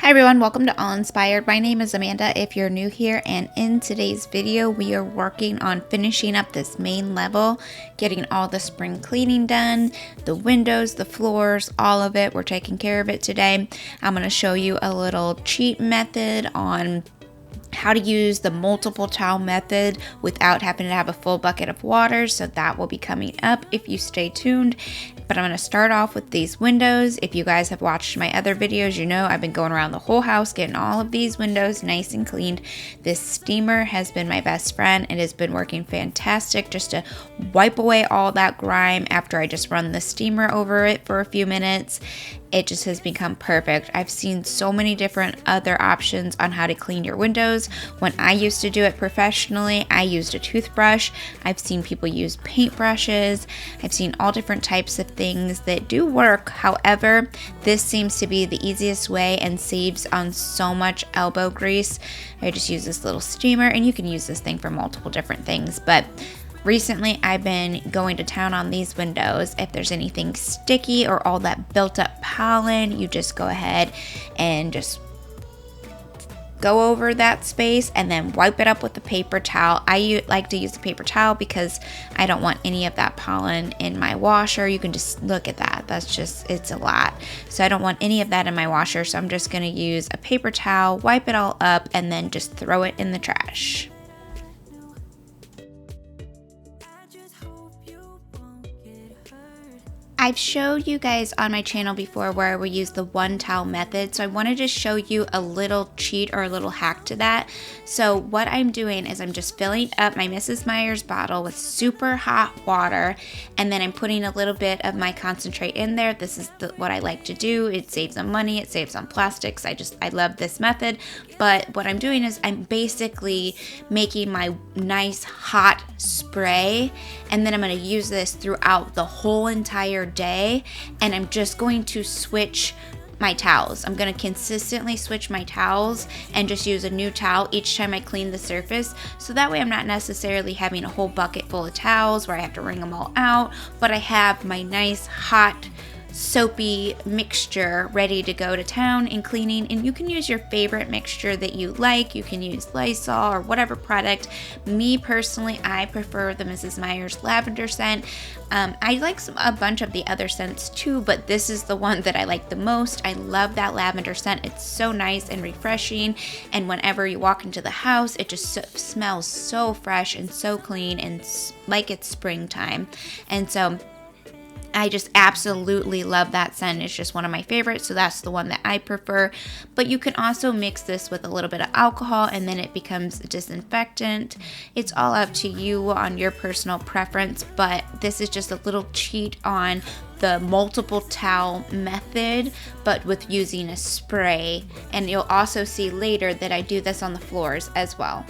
Hi everyone, welcome to All Inspired. My name is Amanda if you're new here, and in today's video we are working on finishing up this main level, getting all the spring cleaning done, the windows, the floors, all of it. We're taking care of it today. I'm going to show you a little cheat method on how to use the multiple towel method without having to have a full bucket of water, so that will be coming up if you stay tuned. But I'm going to start off with these windows. If you guys have watched my other videos, you know I've been going around the whole house getting all of these windows nice and cleaned. This steamer has been my best friend. It has been working fantastic just to wipe away all that grime after I just run the steamer over it for a few minutes. It just has become perfect. I've seen so many different other options on how to clean your windows. When I used to do it professionally, I used a toothbrush. I've seen people use paintbrushes. I've seen all different types of things that do work. However, this seems to be the easiest way and saves on so much elbow grease. I just use this little steamer, and you can use this thing for multiple different things, but recently, I've been going to town on these windows. If there's anything sticky or all that built up pollen, you just go ahead and just go over that space and then wipe it up with a paper towel. I like to use a paper towel because I don't want any of that pollen in my washer. You can just look at that. That's just, it's a lot. So I don't want any of that in my washer. So I'm just going to use a paper towel, wipe it all up, and then just throw it in the trash. I've showed you guys on my channel before where we use the one towel method, so I wanted to show you a little cheat or a little hack to that. So what I'm doing is I'm just filling up my Mrs. Meyer's bottle with super hot water, and then I'm putting a little bit of my concentrate in there. This is what I like to do. It saves on money, it saves on plastics. I love this method. But what I'm doing is I'm basically making my nice hot spray, and then I'm going to use this throughout the whole entire day, and I'm just going to switch my towels. I'm going to consistently switch my towels and just use a new towel each time I clean the surface, so that way I'm not necessarily having a whole bucket full of towels where I have to wring them all out, but I have my nice hot soapy mixture ready to go to town and cleaning. And you can use your favorite mixture that you like. You can use Lysol or whatever product. Me personally, I prefer the Mrs. Meyer's lavender scent. I like a bunch of the other scents too, but this is the one that I like the most. I love that lavender scent. It's so nice and refreshing, and whenever you walk into the house, it just smells so fresh and so clean and like it's springtime. And so I just absolutely love that scent. It's just one of my favorites, so that's the one that I prefer. But you can also mix this with a little bit of alcohol, and then it becomes a disinfectant. It's all up to you on your personal preference, but this is just a little cheat on the multiple towel method, but with using a spray. And you'll also see later that I do this on the floors as well.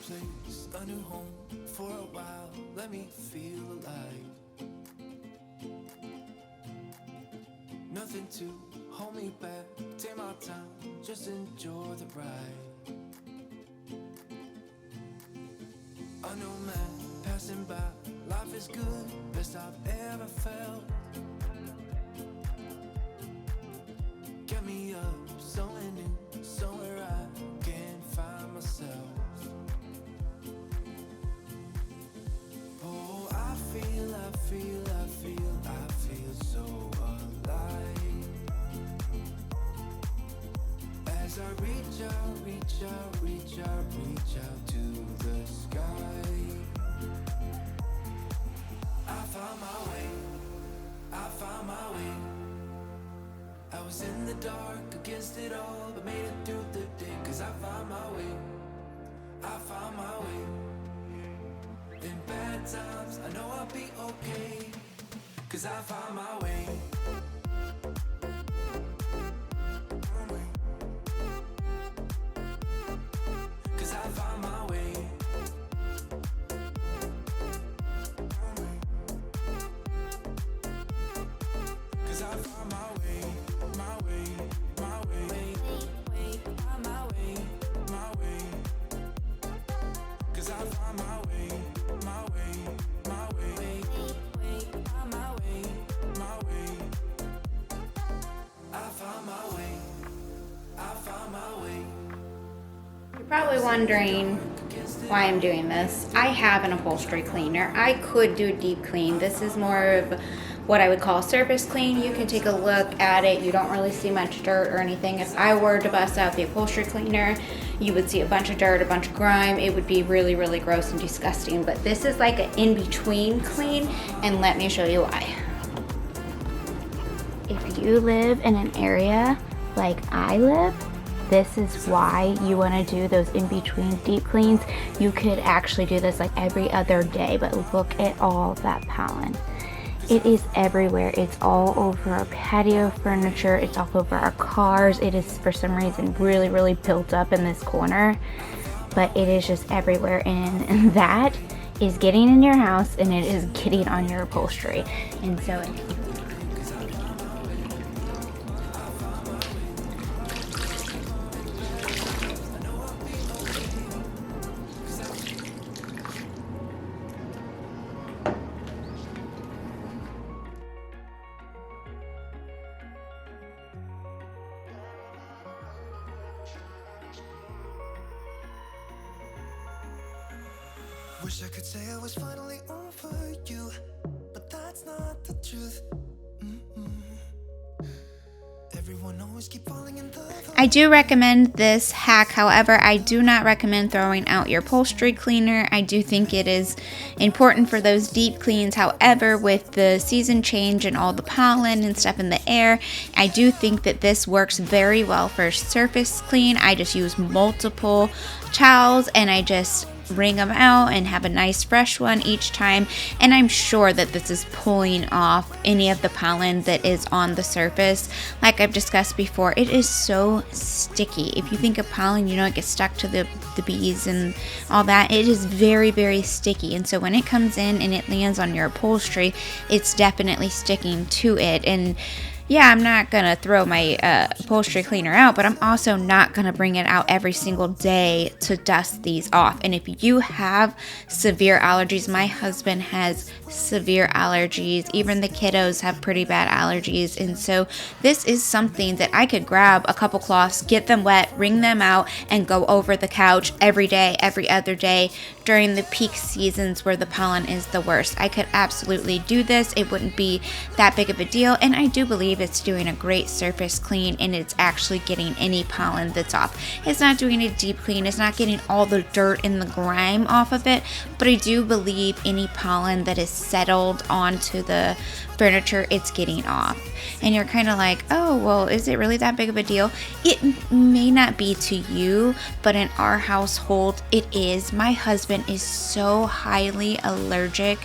place, a new home for a while. Let me feel alive. Nothing to hold me back. Take my time, just enjoy the ride. A new man passing by. Life is good, best I've ever felt. Get me up, somewhere new, somewhere I can find myself. Oh, I feel so alive. As I reach out to the sky. I found my way. I was in the dark against it all, but made it through the day. 'Cause I found my way. In bad times, I know I'll be okay. 'Cause I found my way. You're probably wondering why I'm doing this. I have an upholstery cleaner. I could do a deep clean. This is more of what I would call a surface clean. You can take a look at it. You don't really see much dirt or anything. If I were to bust out the upholstery cleaner, you would see a bunch of dirt, a bunch of grime. It would be really, really gross and disgusting. But this is like an in-between clean, and let me show you why. If you live in an area like I live, this is why you want to do those in-between deep cleans. You could actually do this like every other day, but look at all that pollen. It is everywhere. It's all over our patio furniture. It's all over our cars. It is, for some reason, really, really built up in this corner, but it is just everywhere, and that is getting in your house, and it is getting on your upholstery. And so Wish I could say I was finally over you, but that's not the truth. Everyone always keep falling in love. I do recommend this hack. However, I do not recommend throwing out your upholstery cleaner. I do think it is important for those deep cleans. However, with the season change and all the pollen and stuff in the air, I do think that this works very well for surface clean. I just use multiple towels and I just wring them out and have a nice fresh one each time, and I'm sure that this is pulling off any of the pollen that is on the surface. Like I've discussed before, it is so sticky. If you think of pollen, you know, it gets stuck to the bees and all that. It is very, very sticky, and so when it comes in and it lands on your upholstery, it's definitely sticking to it. And yeah, I'm not going to throw my upholstery cleaner out, but I'm also not going to bring it out every single day to dust these off. And if you have severe allergies, my husband has severe allergies. Even the kiddos have pretty bad allergies. And so this is something that I could grab a couple cloths, get them wet, wring them out, and go over the couch every day, every other day during the peak seasons where the pollen is the worst. I could absolutely do this. It wouldn't be that big of a deal. And I do believe it's doing a great surface clean, and it's actually getting any pollen that's off. It's not doing a deep clean. It's not getting all the dirt and the grime off of it, but I do believe any pollen that is settled onto the furniture, it's getting off. And you're kind of like, oh, well, is it really that big of a deal? It may not be to you, but in our household, it is. My husband is so highly allergic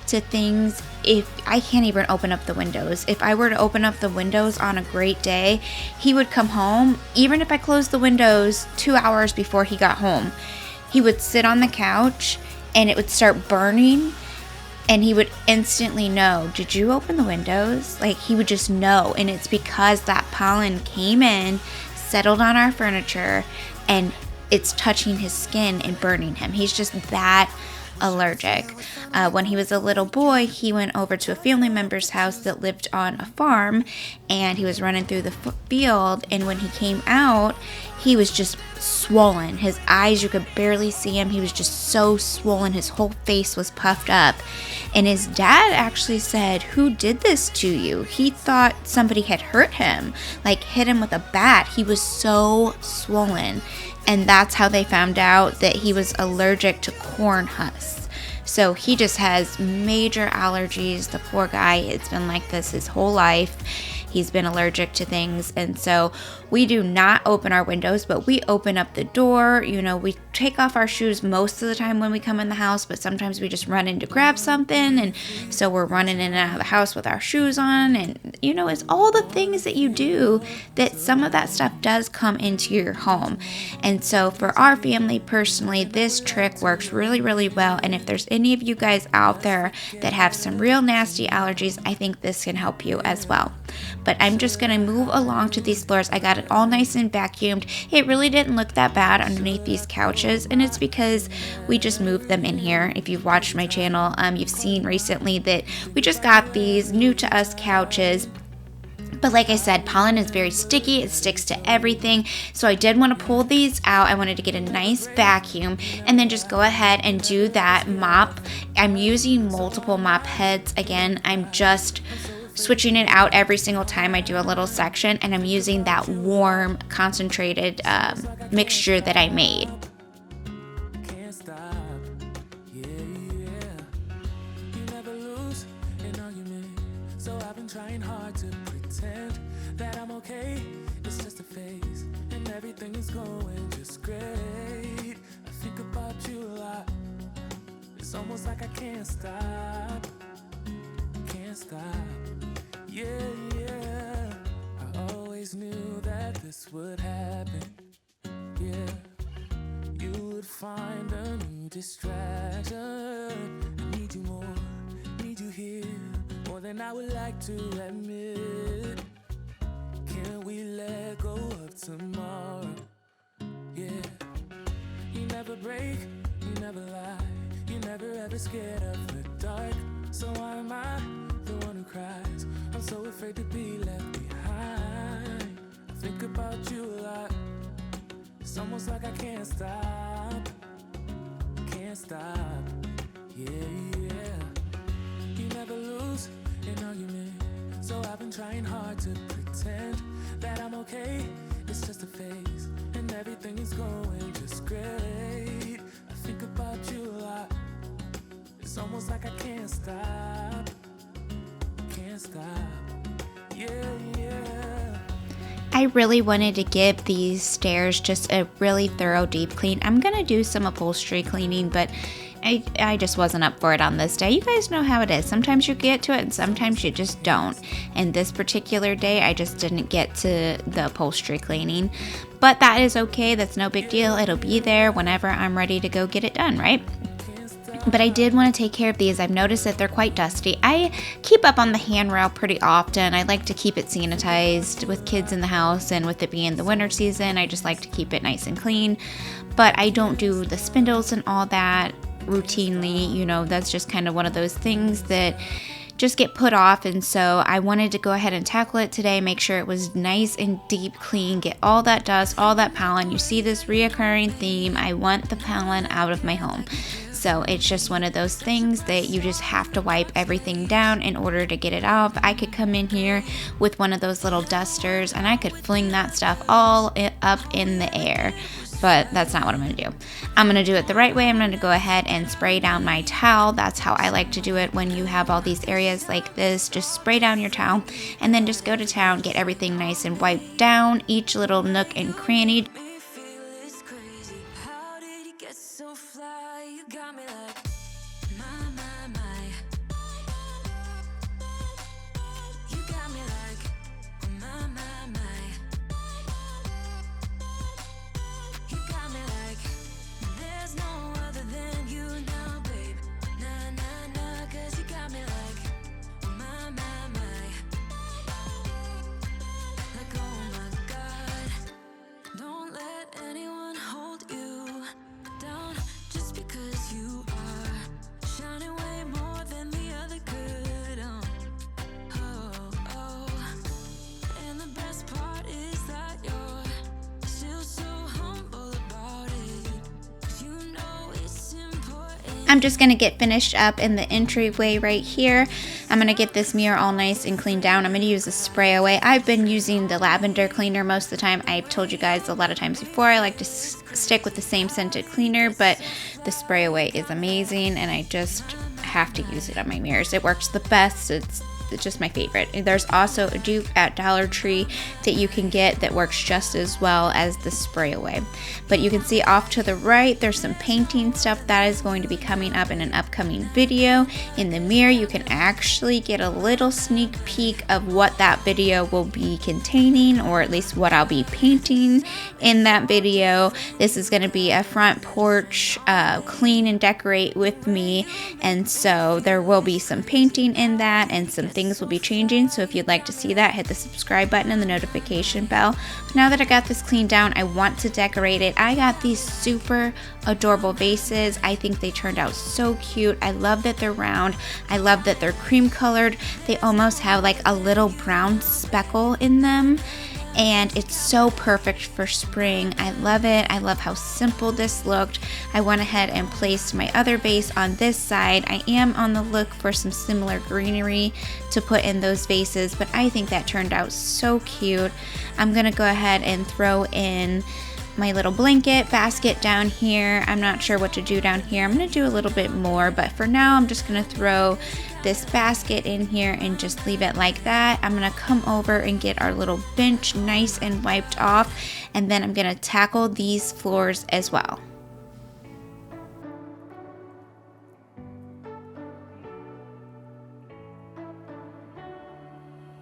to things. If I can't even open up the windows. If I were to open up the windows on a great day, he would come home, even if I closed the windows 2 hours before he got home, he would sit on the couch and it would start burning, and he would instantly know, did you open the windows? Like, he would just know. And it's because that pollen came in, settled on our furniture, and it's touching his skin and burning him. He's just that allergic. When he was a little boy, he went over to a family member's house that lived on a farm, and he was running through the field, and when he came out, he was just swollen. His eyes, you could barely see him. He was just so swollen. His whole face was puffed up. And his dad actually said, "Who did this to you?" He thought somebody had hurt him, like hit him with a bat. He was so swollen. And that's how they found out that he was allergic to corn husks. So he just has major allergies. The poor guy, it's been like this his whole life. He's been allergic to things. And so we do not open our windows, but we open up the door. You know, we take off our shoes most of the time when we come in the house, but sometimes we just run in to grab something. And so we're running in and out of the house with our shoes on. And, you know, it's all the things that you do that some of that stuff does come into your home. And so for our family personally, this trick works really, really well. And if there's any of you guys out there that have some real nasty allergies, I think this can help you as well. But I'm just going to move along to these floors. I got it all nice and vacuumed. It really didn't look that bad underneath these couches, and it's because we just moved them in here. If you've watched my channel, you've seen recently that we just got these new to us couches. But like I said, pollen is very sticky. It sticks to everything. So I did want to pull these out. I wanted to get a nice vacuum and then just go ahead and do that mop. I'm using multiple mop heads. Again, I'm just switching it out every single time I do a little section, and I'm using that warm, concentrated mixture that I made. Can't stop. Yeah, you never lose an argument. So I've been trying hard to pretend that I'm okay. It's just a phase, and everything is going just great. I think about you a lot. It's almost like I can't stop. Can't stop. Yeah, I always knew that this would happen. Yeah, you would find a new distraction. I need you more, need you here, more than I would like to admit. Can we let go of tomorrow? Yeah, you never break, you never lie, you never ever scared of the dark. So why am I the one who cries? I'm so afraid to be left behind. I think about you a lot. It's almost like I can't stop. Can't stop. Yeah. You never lose an argument. So I've been trying hard to pretend that I'm okay. It's just a phase, and everything is going just great. I think about you a lot. It's almost like I can't stop. Can't stop. Yeah. I really wanted to give these stairs just a really thorough deep clean. I'm going to do some upholstery cleaning, but I just wasn't up for it on this day. You guys know how it is. Sometimes you get to it and sometimes you just don't. And this particular day, I just didn't get to the upholstery cleaning. But that is okay. That's no big deal. It'll be there whenever I'm ready to go get it done, right? But I did want to take care of these. I've noticed that they're quite dusty. I keep up on the handrail pretty often. I like to keep it sanitized with kids in the house, and with it being the winter season, I just like to keep it nice and clean. But I don't do the spindles and all that routinely. You know, that's just kind of one of those things that just get put off, and so I wanted to go ahead and tackle it today, make sure it was nice and deep clean, get all that dust, all that pollen. You see this reoccurring theme. I want the pollen out of my home. So it's just one of those things that you just have to wipe everything down in order to get it off. I could come in here with one of those little dusters and I could fling that stuff all up in the air. But that's not what I'm going to do. I'm going to do it the right way. I'm going to go ahead and spray down my towel. That's how I like to do it when you have all these areas like this. Just spray down your towel and then just go to town, get everything nice and wiped down, each little nook and cranny. There's no I'm just going to get finished up in the entryway right here. I'm going to get this mirror all nice and cleaned down. I'm going to use a spray away. I've been using the lavender cleaner most of the time. I've told you guys a lot of times before I like to stick with the same scented cleaner, but the spray away is amazing and I just have to use it on my mirrors. It works the best. It's just my favorite. There's also a dupe at Dollar Tree that you can get that works just as well as the spray away. But you can see off to the right there's some painting stuff that is going to be coming up in an upcoming video. In the mirror you can actually get a little sneak peek of what that video will be containing, or at least what I'll be painting in that video. This is going to be a front porch clean and decorate with me, and so there will be some painting in that and some things will be changing. So if you'd like to see that, hit the subscribe button and the notification bell. But now that I got this cleaned down, I want to decorate it. I got these super adorable vases. I think they turned out so cute. I love that they're round. I love that they're cream colored. They almost have like a little brown speckle in them. And it's so perfect for spring. I love it. I love how simple this looked. I went ahead and placed my other vase on this side. I am on the look for some similar greenery to put in those vases, but I think that turned out so cute. I'm gonna go ahead and throw in my little blanket basket down here. I'm not sure what to do down here. I'm gonna do a little bit more, but for now I'm just gonna throw this basket in here and just leave it like that. I'm gonna come over and get our little bench nice and wiped off, and then I'm gonna tackle these floors as well.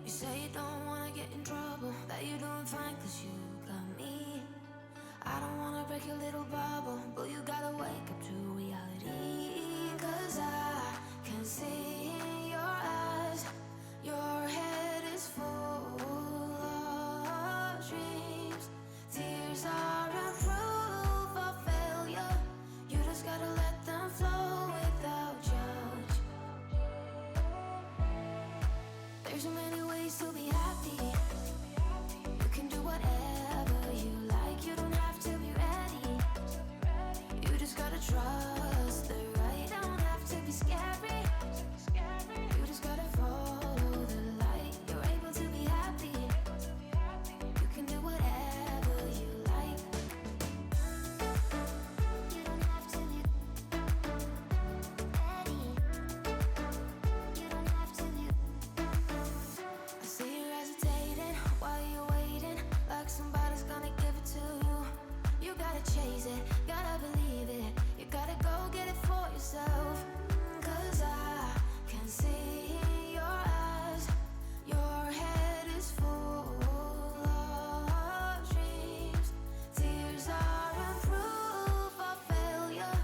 You say you don't wanna get in trouble, that you're doing fine 'cause you got me. I don't wanna break your little bubble, but you gotta wake up to reality. 'Cause I can see in your eyes, your head is full of dreams. Tears are a proof of failure. You just gotta let them flow without judge. There's so many ways to be happy. You can do whatever you like. You don't have to be ready. You just gotta trust the right. Don't have to be scary. You just gotta follow the light. You're able to be happy. You can do whatever you like. You don't have to be ready. You don't have to be. I see you hesitating while you're waiting, like somebody's gonna give it to you. You gotta chase it, gotta believe it. You gotta go get it for yourself. 'Cause I can see in your eyes, your head is full of dreams. Tears are a proof of failure.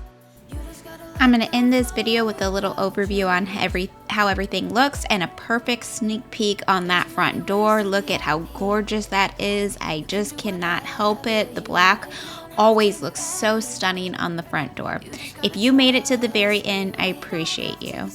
You just gotta I'm going to end this video with a little overview on how everything looks and a perfect sneak peek on that front door. Look at how gorgeous that is. I just cannot help it. The black always looks so stunning on the front door. If you made it to the very end, I appreciate you.